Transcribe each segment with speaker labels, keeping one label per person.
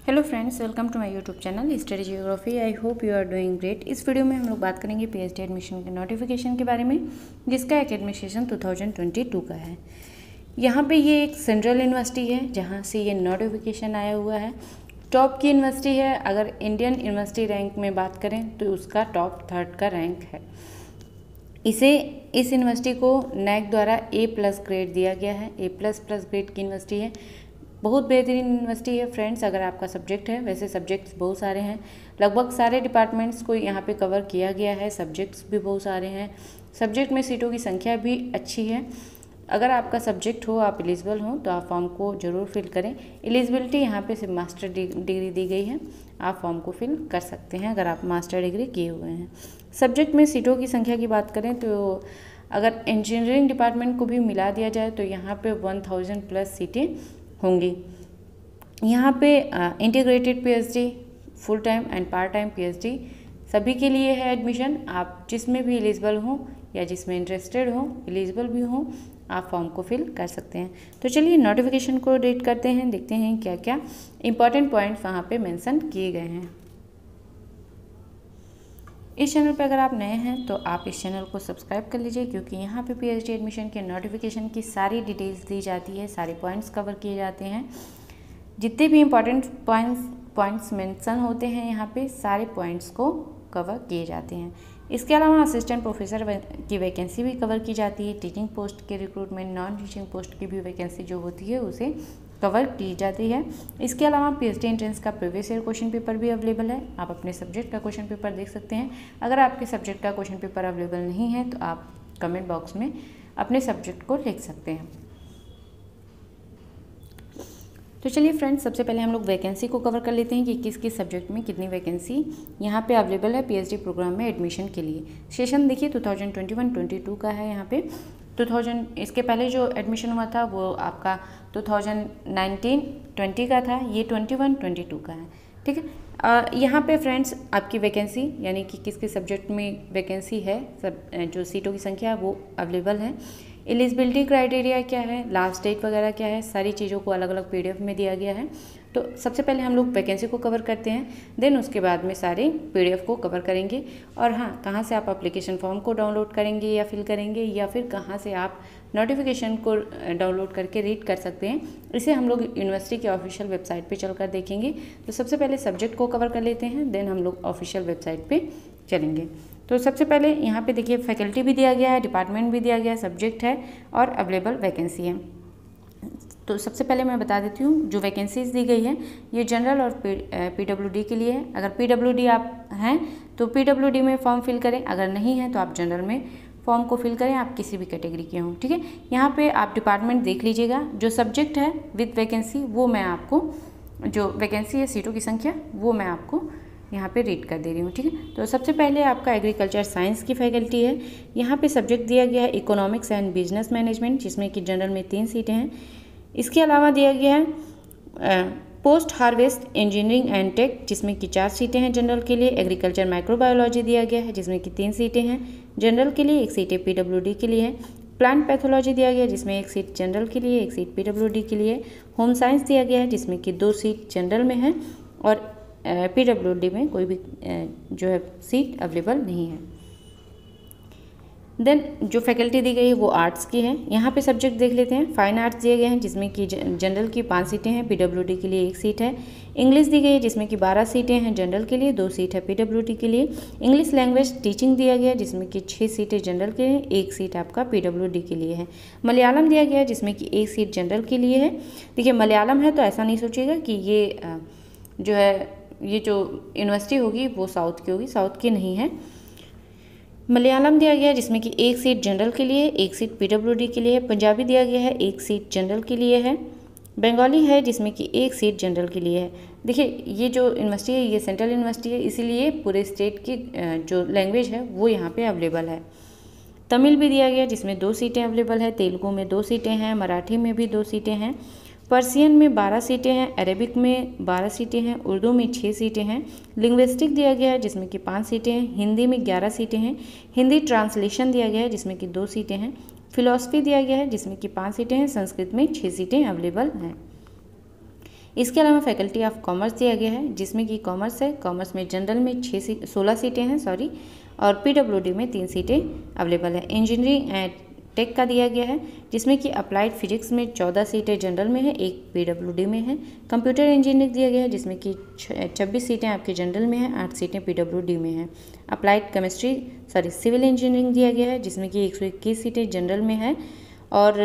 Speaker 1: Hello friends, welcome to my YouTube channel study geography. I hope you are doing great. इस video में हम लोग बात करेंगे पीएचडी एडमिशन के नोटिफिकेशन के बारे में, जिसका एकेडमिक सेशन 2022 का है। यहाँ पे ये एक सेंट्रल यूनिवर्सिटी है जहाँ से ये नोटिफिकेशन आया हुआ है। टॉप की यूनिवर्सिटी है। अगर इंडियन यूनिवर्सिटी रैंक में बात करें तो उसका टॉप 3rd का रैंक है। इस यूनिवर्सिटी को नैक द्वारा A+ ग्रेड दिया गया है। A++ ग्रेड की यूनिवर्सिटी है। बहुत बेहतरीन यूनिवर्सिटी है फ्रेंड्स। अगर आपका सब्जेक्ट है, वैसे सब्जेक्ट्स बहुत सारे हैं, लगभग सारे डिपार्टमेंट्स को यहाँ पे कवर किया गया है। सब्जेक्ट्स भी बहुत सारे हैं। सब्जेक्ट में सीटों की संख्या भी अच्छी है। अगर आपका सब्जेक्ट हो, आप एलिजिबल हो, तो आप फॉर्म को ज़रूर फिल करें। एलिजिबिलिटी यहाँ पे सिर्फ मास्टर डिग्री दी गई है। आप फॉर्म को फिल कर सकते हैं अगर आप मास्टर डिग्री किए हुए हैं। सब्जेक्ट में सीटों की संख्या की बात करें तो अगर इंजीनियरिंग डिपार्टमेंट को भी मिला दिया जाए तो यहाँ पे 1000+ सीटें होंगी। यहाँ पे integrated PhD, full time and part time PhD सभी के लिए है एडमिशन। आप जिसमें भी एलिजिबल हो या जिसमें इंटरेस्टेड हो, एलिजिबल भी हो, आप फॉर्म को फिल कर सकते हैं। तो चलिए नोटिफिकेशन को रीड करते हैं, देखते हैं क्या क्या इंपॉर्टेंट पॉइंट्स वहाँ पे मेंशन किए गए हैं। इस चैनल पे अगर आप नए हैं तो आप इस चैनल को सब्सक्राइब कर लीजिए, क्योंकि यहाँ पे पीएचडी एडमिशन के नोटिफिकेशन की सारी डिटेल्स दी जाती है, सारे पॉइंट्स कवर किए जाते हैं। जितने भी इम्पॉर्टेंट पॉइंट्स मेंशन होते हैं यहाँ पे सारे पॉइंट्स को कवर किए जाते हैं। इसके अलावा असिस्टेंट प्रोफेसर की वैकेंसी भी कवर की जाती है। टीचिंग पोस्ट के रिक्रूटमेंट, नॉन टीचिंग पोस्ट की भी वैकेंसी जो होती है उसे कवर की जाती है। इसके अलावा पीएचडी एंट्रेंस का प्रीवियस ईयर क्वेश्चन पेपर भी अवेलेबल है। आप अपने सब्जेक्ट का क्वेश्चन पेपर देख सकते हैं। अगर आपके सब्जेक्ट का क्वेश्चन पेपर अवेलेबल नहीं है तो आप कमेंट बॉक्स में अपने सब्जेक्ट को लिख सकते हैं। तो चलिए फ्रेंड्स, सबसे पहले हम लोग वैकेंसी को कवर कर लेते हैं कि किस किस सब्जेक्ट में कितनी वैकेंसी यहाँ पे अवेलेबल है पीएचडी प्रोग्राम में एडमिशन के लिए। सेशन देखिए 2021-22 का है। यहाँ पे 2000 इसके पहले जो एडमिशन हुआ था वो आपका 2019-20 का था। ये 21-22 का है, ठीक है। यहाँ पे फ्रेंड्स आपकी वैकेंसी यानी कि किस किस सब्जेक्ट में वैकेंसी है, सब जो सीटों की संख्या वो अवेलेबल है। एलिजिबिलिटी क्राइटेरिया क्या है, लास्ट डेट वगैरह क्या है, सारी चीज़ों को अलग अलग PDF में दिया गया है। तो सबसे पहले हम लोग वैकेंसी को कवर करते हैं, देन उसके बाद में सारे PDF को कवर करेंगे। और हाँ, कहाँ से आप एप्लीकेशन फॉर्म को डाउनलोड करेंगे या फिल करेंगे, या फिर कहाँ से आप नोटिफिकेशन को डाउनलोड करके रीड कर सकते हैं, इसे हम लोग यूनिवर्सिटी के ऑफिशियल वेबसाइट पे चलकर देखेंगे। तो सबसे पहले सब्जेक्ट को कवर कर लेते हैं, देन हम लोग ऑफिशियल वेबसाइट पे चलेंगे। तो सबसे पहले यहाँ पे देखिए फैकल्टी भी दिया गया है, डिपार्टमेंट भी दिया गया है, सब्जेक्ट है और अवेलेबल वैकेंसी है। तो सबसे पहले मैं बता देती हूँ जो वैकेंसीज दी गई है ये जनरल और PWD के लिए है। अगर PWD आप हैं तो PWD में फॉर्म फिल करें, अगर नहीं है तो आप जनरल में फॉर्म को फिल करें, आप किसी भी कैटेगरी के हों, ठीक है। यहाँ पे आप डिपार्टमेंट देख लीजिएगा, जो सब्जेक्ट है विद वैकेंसी वो मैं आपको, जो वैकेंसी है सीटों की संख्या वो मैं आपको यहाँ पे रीड कर दे रही हूँ, ठीक है। तो सबसे पहले आपका एग्रीकल्चर साइंस की फैकल्टी है। यहाँ पे सब्जेक्ट दिया गया है इकोनॉमिक्स एंड बिजनेस मैनेजमेंट, जिसमें कि जनरल में 3 सीटें हैं। इसके अलावा दिया गया है post harvest engineering and tech, जिसमें कि 4 सीटें हैं जनरल के लिए। एग्रीकल्चर माइक्रोबायोलॉजी दिया गया है, जिसमें कि 3 सीटें हैं जनरल के लिए, 1 सीट PWD के लिए है। प्लांट पैथोलॉजी दिया गया है, जिसमें 1 सीट जनरल के लिए, 1 सीट PWD के लिए। होम साइंस दिया गया है, जिसमें कि 2 सीट जनरल में है और PWD में कोई भी जो है सीट अवेलेबल नहीं है। देन जो फैकल्टी दी गई है वो आर्ट्स की है। यहाँ पे सब्जेक्ट देख लेते हैं। फाइन आर्ट्स दिए गए हैं, जिसमें कि जनरल की 5 सीटें हैं, PWD के लिए 1 सीट है। इंग्लिश दी गई है, जिसमें कि 12 सीटें हैं जनरल के लिए, 2 सीट है PWD के लिए। इंग्लिश लैंग्वेज टीचिंग दिया गया है, जिसमें कि 6 सीटें जनरल के लिए, 1 सीट आपका PWD के लिए है। मलयालम दिया गया है, जिसमें कि 1 सीट जनरल के लिए है। देखिए मलयालम है तो ऐसा नहीं सोचिएगा कि ये जो है ये जो यूनिवर्सिटी होगी वो साउथ की होगी, साउथ की नहीं है। मलयालम दिया गया है, जिसमें कि 1 सीट जनरल के लिए, 1 सीट PWD के लिए है। पंजाबी दिया गया है, 1 सीट जनरल के लिए है। बंगाली है, जिसमें कि 1 सीट जनरल के लिए है। देखिए ये जो यूनिवर्सिटी है ये सेंट्रल यूनिवर्सिटी है, इसीलिए पूरे स्टेट की जो लैंग्वेज है वो यहाँ पे अवेलेबल है। तमिल भी दिया गया, जिसमें 2 सीटें अवेलेबल है। तेलुगु में 2 सीटें हैं, मराठी में भी 2 सीटें हैं। पर्सियन में 12 सीटें हैं, अरेबिक में 12 सीटें हैं, उर्दू में 6 सीटें हैं। लिंग्विस्टिक दिया गया है, जिसमें कि 5 सीटें हैं। हिंदी में 11 सीटें हैं। हिंदी ट्रांसलेशन दिया गया है, जिसमें कि 2 सीटें हैं। फिलॉसफी दिया गया है, जिसमें कि 5 सीटें हैं। संस्कृत में 6 सीटें अवेलेबल हैं। इसके अलावा फैकल्टी ऑफ कॉमर्स दिया गया है, जिसमें कि कॉमर्स है, कॉमर्स में जनरल में 16 सीटें हैं और PWD में 3 सीटें अवेलेबल है। इंजीनियरिंग एंड टेक का दिया गया है, जिसमें कि अप्लाइड फिजिक्स में 14 सीटें जनरल में है, 1 PWD में है। कंप्यूटर इंजीनियरिंग दिया गया है, जिसमें कि 26 सीटें आपके जनरल में है, 8 सीटें PWD में है। अप्लाइड सिविल इंजीनियरिंग दिया गया है, जिसमें कि 121 सीटें जनरल में है और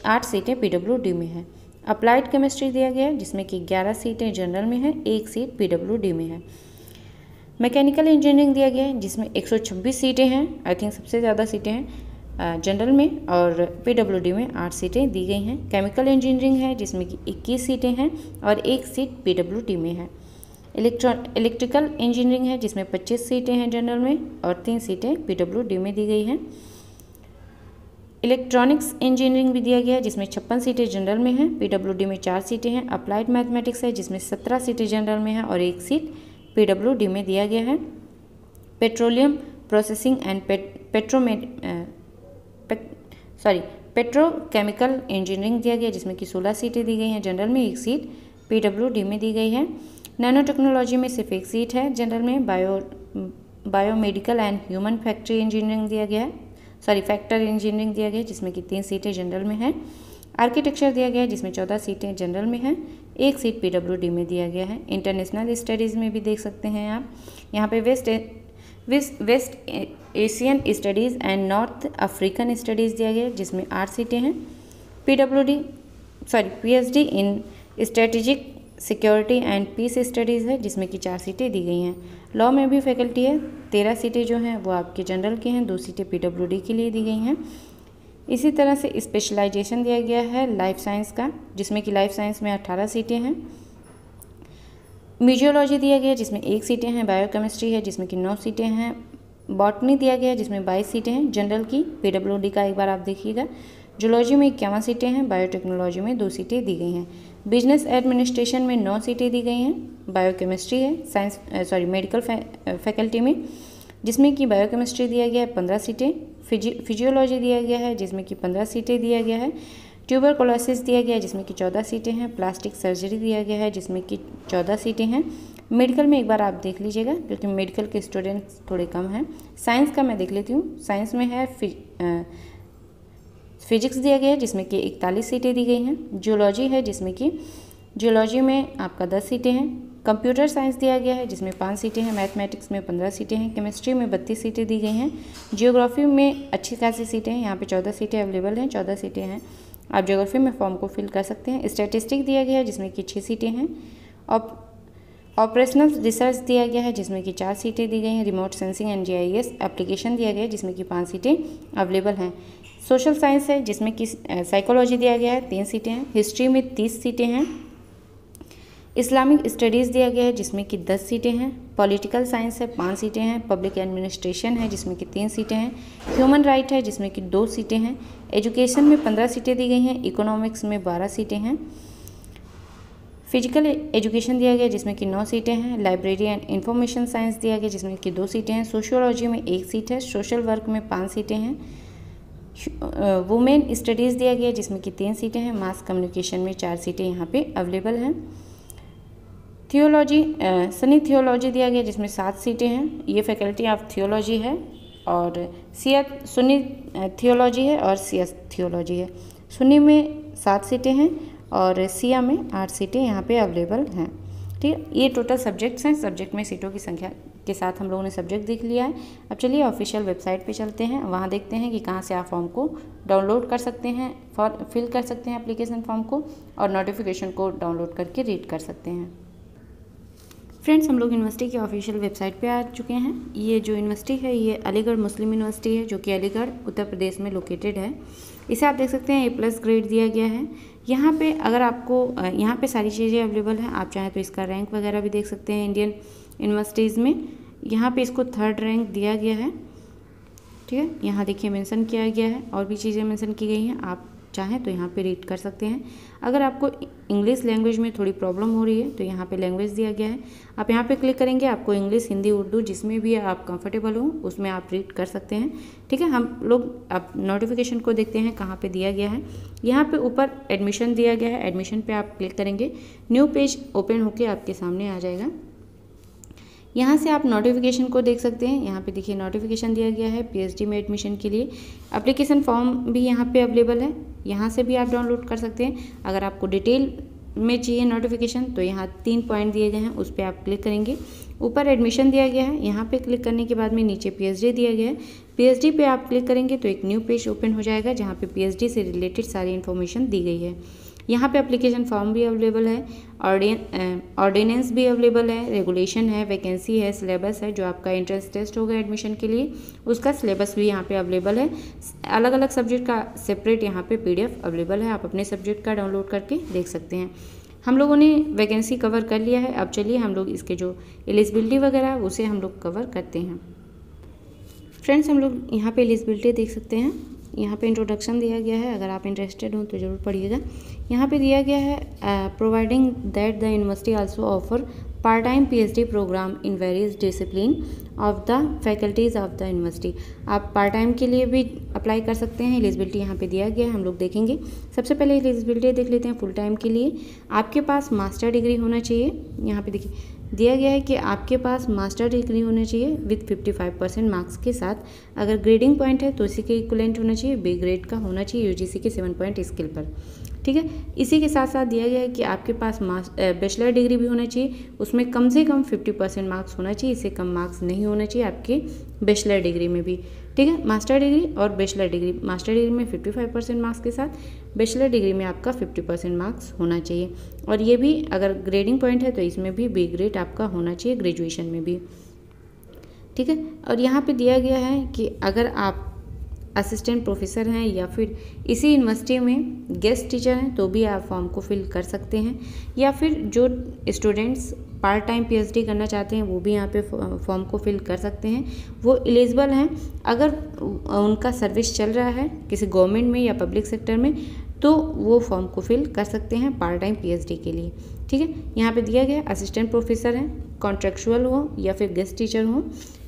Speaker 1: 8 सीटें PWD में है। अप्लाइड केमिस्ट्री दिया गया है, जिसमें कि 11 सीटें जनरल में है, 1 सीट PWD में है। मैकेनिकल इंजीनियरिंग दिया गया है, जिसमें 126 सीटें हैं, आई थिंक सबसे ज़्यादा सीटें हैं जनरल में, और PWD में 8 सीटें दी गई हैं। केमिकल इंजीनियरिंग है, जिसमें कि 21 सीटें हैं और 1 सीट PWD में है। इलेक्ट्रिकल इंजीनियरिंग है, जिसमें 25 सीटें हैं जनरल में और 3 सीटें PWD में दी गई हैं। इलेक्ट्रॉनिक्स इंजीनियरिंग भी दिया गया है, जिसमें 56 सीटें जनरल में हैं, PWD में 4 सीटें हैं। अप्लाइड मैथमेटिक्स है, जिसमें 17 सीटें जनरल में हैं और 1 सीट PWD में दिया गया है। Petroleum processing and petrochemical engineering दिया गया, जिसमें कि 16 सीटें दी गई हैं जनरल में, 1 सीट PWD में दी गई है। नैनो टेक्नोलॉजी में सिर्फ 1 सीट है जनरल में। Biomedical and human factory engineering दिया गया है, फैक्टर इंजीनियरिंग दिया गया है, जिसमें कि 3 सीटें जनरल में है। आर्किटेक्चर दिया गया है, जिसमें 14 सीटें जनरल में हैं, 1 सीट PWD में दिया गया है। इंटरनेशनल स्टडीज़ में भी देख सकते हैं आप, यहाँ पे West Asian studies and North African studies दिया गया है, जिसमें 8 सीटें हैं। PhD in strategic security and peace studies है, जिसमें कि 4 सीटें दी गई हैं। लॉ में भी फैकल्टी है, 13 सीटें जो हैं वो आपके जनरल के हैं, 2 सीटें PWD के लिए दी गई हैं। इसी तरह से स्पेशलाइजेशन दिया गया है लाइफ साइंस का, जिसमें कि लाइफ साइंस में 18 सीटें हैं। म्यूजियोलॉजी दिया गया है, जिसमें 1 सीटें हैं। बायोकेमिस्ट्री है, जिसमें कि 9 सीटें हैं। बॉटनी दिया गया है, जिसमें 22 सीटें हैं जनरल की, PWD का एक बार आप देखिएगा। जूलॉजी में 51 सीटें हैं। बायोटेक्नोलॉजी में 2 सीटें दी गई हैं। बिजनेस एडमिनिस्ट्रेशन में 9 सीटें दी गई हैं। बायोकेमिस्ट्री है मेडिकल फैकल्टी में, जिसमें कि बायोकेमिस्ट्री दिया गया है 15 सीटें। फिजियोलॉजी दिया गया है, जिसमें कि 15 सीटें दिया गया है। ट्यूबरकुलोसिस दिया गया है, जिसमें कि 14 सीटें हैं। प्लास्टिक सर्जरी दिया गया है, जिसमें कि 14 सीटें हैं। मेडिकल में एक बार आप देख लीजिएगा, क्योंकि मेडिकल के स्टूडेंट्स थोड़े कम हैं। साइंस का मैं देख लेती हूँ। साइंस में है फिजिक्स दिया गया है, जिसमें कि 41 सीटें दी गई हैं। जियोलॉजी है, जिसमें कि जियोलॉजी में आपका 10 सीटें हैं। कंप्यूटर साइंस दिया गया है, जिसमें 5 सीटें हैं। मैथमेटिक्स में 15 सीटें हैं। केमिस्ट्री में 32 सीटें दी गई हैं। जियोग्राफी में अच्छी खासी सीटें हैं, यहाँ पे 14 सीटें अवेलेबल हैं, 14 सीटें हैं। आप जियोग्राफी में फॉर्म को फिल कर सकते हैं। स्टैटिस्टिक दिया गया है, जिसमें कि 6 सीटें हैं। ऑपरेशनल रिसर्च दिया गया है, जिसमें कि 4 सीटें दी गई हैं। Remote sensing and GIS application दिया गया है, जिसमें कि 5 सीटें अवेलेबल हैं। सोशल साइंस है, जिसमें कि साइकोलॉजी दिया गया है, 3 सीटें हैं। हिस्ट्री में 30 सीटें हैं। इस्लामिक स्टडीज़ दिया गया है, जिसमें कि 10 सीटें हैं। पॉलिटिकल साइंस है, 5 सीटें हैं। पब्लिक एडमिनिस्ट्रेशन है, जिसमें कि 3 सीटें हैं। ह्यूमन राइट है, जिसमें कि 2 सीटें हैं। एजुकेशन में 15 सीटें दी गई हैं। इकोनॉमिक्स में 12 सीटें हैं। फिजिकल एजुकेशन दिया गया, जिसमें कि 9 सीटें हैं। लाइब्रेरी एंड इंफॉर्मेशन साइंस दिया गया, जिसमें कि 2 सीटें हैं। सोशियोलॉजी में 1 सीट है। सोशल वर्क में 5 सीटें हैं। वुमेन स्टडीज़ दिया गया, जिसमें कि 3 सीटें हैं। मास कम्युनिकेशन में 4 सीटें यहाँ पे अवेलेबल हैं। सनी थियोलॉजी दिया गया, जिसमें 7 सीटें हैं। ये फैकल्टी ऑफ थियोलॉजी है, और सुन्नी थियोलॉजी है और सिया थियोलॉजी है। सुन्नी में 7 सीटें हैं और सिया में 8 सीटें यहाँ पे अवेलेबल हैं। ठीक है, ये टोटल सब्जेक्ट्स हैं। सब्जेक्ट में सीटों की संख्या के साथ हम लोगों ने सब्जेक्ट देख लिया है। अब चलिए ऑफिशियल वेबसाइट पे चलते हैं, वहाँ देखते हैं कि कहाँ से आप फॉर्म को डाउनलोड कर सकते हैं, फिल कर सकते हैं एप्लीकेशन फॉर्म को, और नोटिफिकेशन को डाउनलोड करके रीड कर सकते हैं। फ्रेंड्स, हम लोग यूनिवर्सिटी की ऑफिशियल वेबसाइट पे आ चुके हैं। ये जो यूनिवर्सिटी है, ये अलीगढ़ मुस्लिम यूनिवर्सिटी है, जो कि अलीगढ़ उत्तर प्रदेश में लोकेटेड है। इसे आप देख सकते हैं A+ ग्रेड दिया गया है। यहाँ पे अगर आपको यहाँ पे सारी चीज़ें अवेलेबल हैं। आप चाहें तो इसका रैंक वगैरह भी देख सकते हैं इंडियन यूनिवर्सिटीज़ में। यहाँ पे इसको 3rd रैंक दिया गया है। ठीक है, यहाँ देखिए मेंशन किया गया है, और भी चीज़ें मेंशन की गई हैं। आप चाहें तो यहाँ पे रीड कर सकते हैं। अगर आपको इंग्लिश लैंग्वेज में थोड़ी प्रॉब्लम हो रही है तो यहाँ पे लैंग्वेज दिया गया है, आप यहाँ पे क्लिक करेंगे, आपको इंग्लिश, हिंदी, उर्दू जिसमें भी आप कंफर्टेबल हो उसमें आप रीड कर सकते हैं। ठीक है, हम लोग अब नोटिफिकेशन को देखते हैं कहाँ पे दिया गया है। यहाँ पे ऊपर एडमिशन दिया गया है, एडमिशन पे आप क्लिक करेंगे, न्यू पेज ओपन होके आपके सामने आ जाएगा। यहाँ से आप नोटिफिकेशन को देख सकते हैं। यहाँ पे देखिए नोटिफिकेशन दिया गया है पीएचडी में एडमिशन के लिए। एप्लीकेशन फॉर्म भी यहाँ पे अवेलेबल है, यहाँ से भी आप डाउनलोड कर सकते हैं। अगर आपको डिटेल में चाहिए नोटिफिकेशन तो यहाँ 3 पॉइंट दिए गए हैं, उस पर आप क्लिक करेंगे। ऊपर एडमिशन दिया गया है, यहाँ पे क्लिक करने के बाद में नीचे पीएचडी दिया गया है। पीएचडी पे आप क्लिक करेंगे तो एक न्यू पेज ओपन हो जाएगा जहाँ पे पीएचडी से रिलेटेड सारी इन्फॉर्मेशन दी गई है। यहाँ पे एप्लीकेशन फॉर्म भी अवेलेबल है, ऑर्डिनेंस भी अवेलेबल है, रेगुलेशन है, वैकेंसी है, सिलेबस है, जो आपका एंट्रेंस टेस्ट होगा एडमिशन के लिए उसका सिलेबस भी यहाँ पे अवेलेबल है। अलग अलग सब्जेक्ट का सेपरेट यहाँ पे पीडीएफ अवेलेबल है, आप अपने सब्जेक्ट का डाउनलोड करके देख सकते हैं। हम लोगों ने वैकेंसी कवर कर लिया है, अब चलिए हम लोग इसके जो एलिजिबिलिटी वगैरह उसे हम लोग कवर करते हैं। फ्रेंड्स, हम लोग यहाँ पे एलिजिबिलिटी देख सकते हैं, यहाँ पे इंट्रोडक्शन दिया गया है, अगर आप इंटरेस्टेड हो तो ज़रूर पढ़िएगा। यहाँ पे दिया गया है providing that the university also offer part time PhD program in various discipline of the faculties of the university. आप पार्ट टाइम के लिए भी अप्लाई कर सकते हैं, एलिजिबिलिटी यहाँ पे दिया गया है, हम लोग देखेंगे। सबसे पहले एलिजिबिलिटी देख लेते हैं फुल टाइम के लिए। आपके पास मास्टर डिग्री होना चाहिए, यहाँ पे देखिए दिया गया है कि आपके पास मास्टर डिग्री होना चाहिए विथ 55% मार्क्स के साथ। अगर ग्रेडिंग पॉइंट है तो इसी के इक्विवेलेंट होना चाहिए, बी ग्रेड का होना चाहिए यूजीसी के 7 पॉइंट स्केल पर। ठीक है, इसी के साथ साथ दिया गया है कि आपके पास बैचलर डिग्री भी होना चाहिए, उसमें कम से कम 50% मार्क्स होना चाहिए, इससे कम मार्क्स नहीं होना चाहिए आपके बैचलर डिग्री में भी। ठीक है, मास्टर डिग्री और बैचलर डिग्री, मास्टर डिग्री में 55% मार्क्स के साथ बैचलर डिग्री में आपका 50% मार्क्स होना चाहिए। और ये भी अगर ग्रेडिंग पॉइंट है तो इसमें भी बी ग्रेड आपका होना चाहिए ग्रेजुएशन में भी। ठीक है, और यहाँ पे दिया गया है कि अगर आप असिस्टेंट प्रोफेसर हैं या फिर इसी यूनिवर्सिटी में गेस्ट टीचर हैं तो भी आप फॉर्म को फिल कर सकते हैं, या फिर जो स्टूडेंट्स पार्ट टाइम पीएचडी करना चाहते हैं वो भी यहाँ पे फॉर्म को फिल कर सकते हैं। वो एलिजिबल हैं अगर उनका सर्विस चल रहा है किसी गवर्नमेंट में या पब्लिक सेक्टर में, तो वो फॉर्म को फिल कर सकते हैं पार्ट टाइम पीएचडी के लिए। ठीक है, यहाँ पे दिया गया असिस्टेंट प्रोफेसर हैं, कॉन्ट्रेक्चुअल हो या फिर गेस्ट टीचर हो,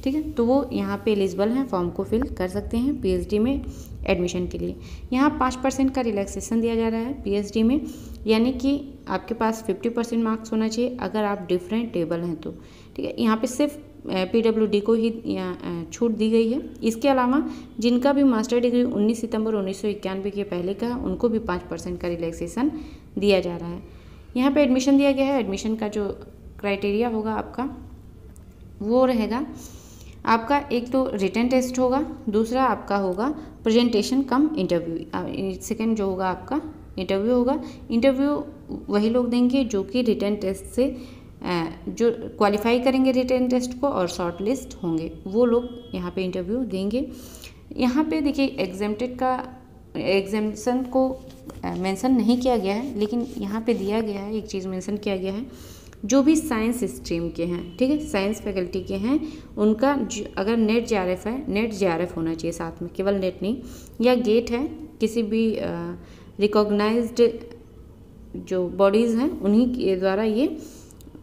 Speaker 1: ठीक है, तो वो यहाँ पे एलिजिबल हैं, फॉर्म को फिल कर सकते हैं पीएचडी में एडमिशन के लिए। यहाँ 5% का रिलैक्सेशन दिया जा रहा है पीएचडी में, यानी कि आपके पास 50% मार्क्स होना चाहिए अगर आप डिफरेंट टेबल हैं तो। ठीक है, यहाँ पे सिर्फ पीडब्ल्यूडी को ही छूट दी गई है। इसके अलावा जिनका भी मास्टर डिग्री 19 सितंबर 1991 के पहले का, उनको भी 5% का रिलैक्सेशन दिया जा रहा है। यहाँ पे एडमिशन दिया गया है, एडमिशन का जो क्राइटेरिया होगा आपका वो रहेगा, आपका एक तो रिटन टेस्ट होगा, दूसरा आपका होगा प्रेजेंटेशन कम इंटरव्यू, सेकेंड जो होगा आपका इंटरव्यू होगा। इंटरव्यू वही लोग देंगे जो कि रिटन टेस्ट से जो क्वालिफाई करेंगे रिटन टेस्ट को और शॉर्ट लिस्ट होंगे, वो लोग यहाँ पे इंटरव्यू देंगे। यहाँ पे देखिए एग्जेम्प्टेड का एग्जामेशन को मेंशन नहीं किया गया है, लेकिन यहाँ पे दिया गया है, एक चीज़ मेंशन किया गया है, जो भी साइंस स्ट्रीम के हैं, ठीक है, साइंस फैकल्टी के हैं, उनका अगर नेट जेआरएफ है, नेट जेआरएफ होना चाहिए साथ में, केवल नेट नहीं, या गेट है, किसी भी रिकॉग्नाइज्ड जो बॉडीज़ हैं उन्हीं के द्वारा ये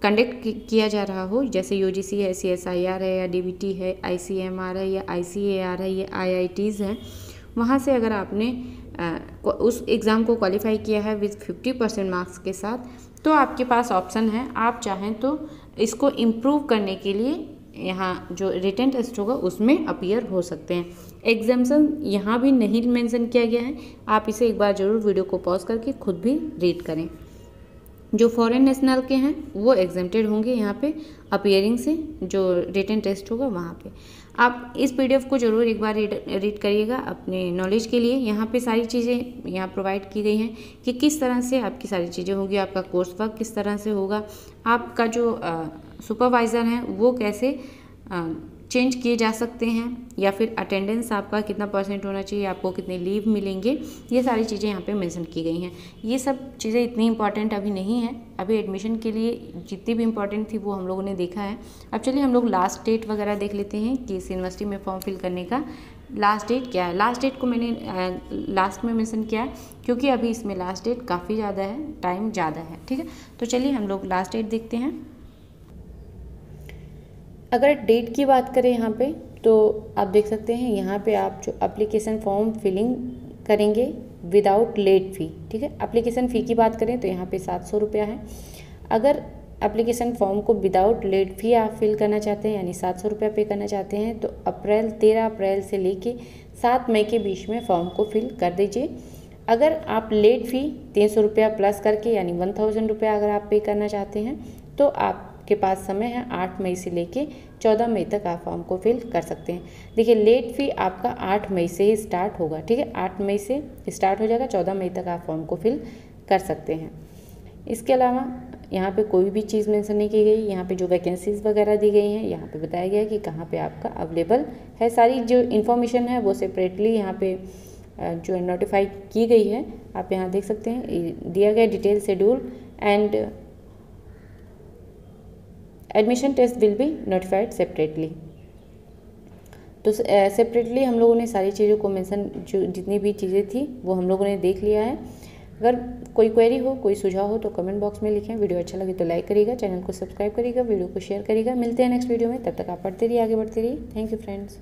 Speaker 1: कंडक्ट किया जा रहा हो, जैसे यूजीसी है, सीएसआईआर है, या डीबीटी है, आईसीएमआर है, या आईसीएआर है, या आईआईटीज़ हैं, वहाँ से अगर आपने उस एग्ज़ाम को क्वालिफाई किया है विद 50% मार्क्स के साथ, तो आपके पास ऑप्शन है, आप चाहें तो इसको इम्प्रूव करने के लिए यहाँ जो रिटन टेस्ट होगा उसमें अपीयर हो सकते हैं। एग्जाम्शन यहाँ भी नहीं मेंशन किया गया है, आप इसे एक बार ज़रूर वीडियो को पॉज करके खुद भी रीड करें। जो फॉरेन नेशनल के हैं वो एग्जेम्प्टेड होंगे यहाँ पे अपीयरिंग से, जो रिटन टेस्ट होगा वहाँ पे। आप इस पीडीएफ को ज़रूर एक बार रीड करिएगा अपने नॉलेज के लिए। यहाँ पे सारी चीज़ें यहाँ प्रोवाइड की गई हैं कि किस तरह से आपकी सारी चीज़ें होंगी, आपका कोर्स वर्क किस तरह से होगा, आपका जो सुपरवाइज़र हैं वो कैसे चेंज किए जा सकते हैं, या फिर अटेंडेंस आपका कितना % होना चाहिए, आपको कितने लीव मिलेंगे, ये सारी चीज़ें यहाँ पे मेंशन की गई हैं। ये सब चीज़ें इतनी इंपॉर्टेंट अभी नहीं है, अभी एडमिशन के लिए जितनी भी इंपॉर्टेंट थी वो हम लोगों ने देखा है। अब चलिए हम लोग लास्ट डेट वगैरह देख लेते हैं कि इस यूनिवर्सिटी में फॉर्म फिल करने का लास्ट डेट क्या है, लास्ट डेट को मैंने लास्ट में मेंशन किया है क्योंकि अभी इसमें लास्ट डेट काफ़ी ज़्यादा है, टाइम ज़्यादा है, ठीक है। तो चलिए हम लोग लास्ट डेट देखते हैं। अगर डेट की बात करें यहाँ पे तो आप देख सकते हैं यहाँ पे आप जो एप्लीकेशन फॉर्म फिलिंग करेंगे विदाउट लेट फ़ी, ठीक है। एप्लीकेशन फ़ी की बात करें तो यहाँ पे 700 रुपया है। अगर एप्लीकेशन फॉर्म को विदाउट लेट फ़ी आप फिल करना चाहते हैं यानी 700 रुपया पे करना चाहते हैं तो 13 अप्रैल से लेके 7 मई के बीच में फॉर्म को फिल कर दीजिए। अगर आप लेट फ़ी 300 रुपया प्लस करके यानी 1000 रुपया अगर आप पे करना चाहते हैं तो आपके पास समय है 8 मई से लेके 14 मई तक आप फॉर्म को फिल कर सकते हैं। देखिए लेट फ़ी आपका 8 मई से ही स्टार्ट होगा, ठीक है। 8 मई से स्टार्ट हो जाएगा, 14 मई तक आप फॉर्म को फिल कर सकते हैं। इसके अलावा यहाँ पे कोई भी चीज़ मेंशन नहीं की गई। यहाँ पे जो वैकेंसीज़ वगैरह दी गई हैं यहाँ पे बताया गया है कि कहाँ पे आपका अवेलेबल है। सारी जो इन्फॉर्मेशन है वो सेपरेटली यहाँ पे जो नोटिफाई की गई है आप यहाँ देख सकते हैं। दिया गया detail schedule and admission test will be notified separately. तो सेपरेटली हम लोगों ने सारी चीज़ों को मेंशन, जो जितनी भी चीज़ें थी वो हम लोगों ने देख लिया है। अगर कोई क्वेरी हो, कोई सुझाव हो तो कमेंट बॉक्स में लिखें। वीडियो अच्छा लगे तो लाइक करिएगा, चैनल को सब्सक्राइब करिएगा, वीडियो को शेयर करिएगा। मिलते हैं नेक्स्ट वीडियो में, तब तक आप पढ़ते रहिए, आगे बढ़ते रहिए। Thank you friends.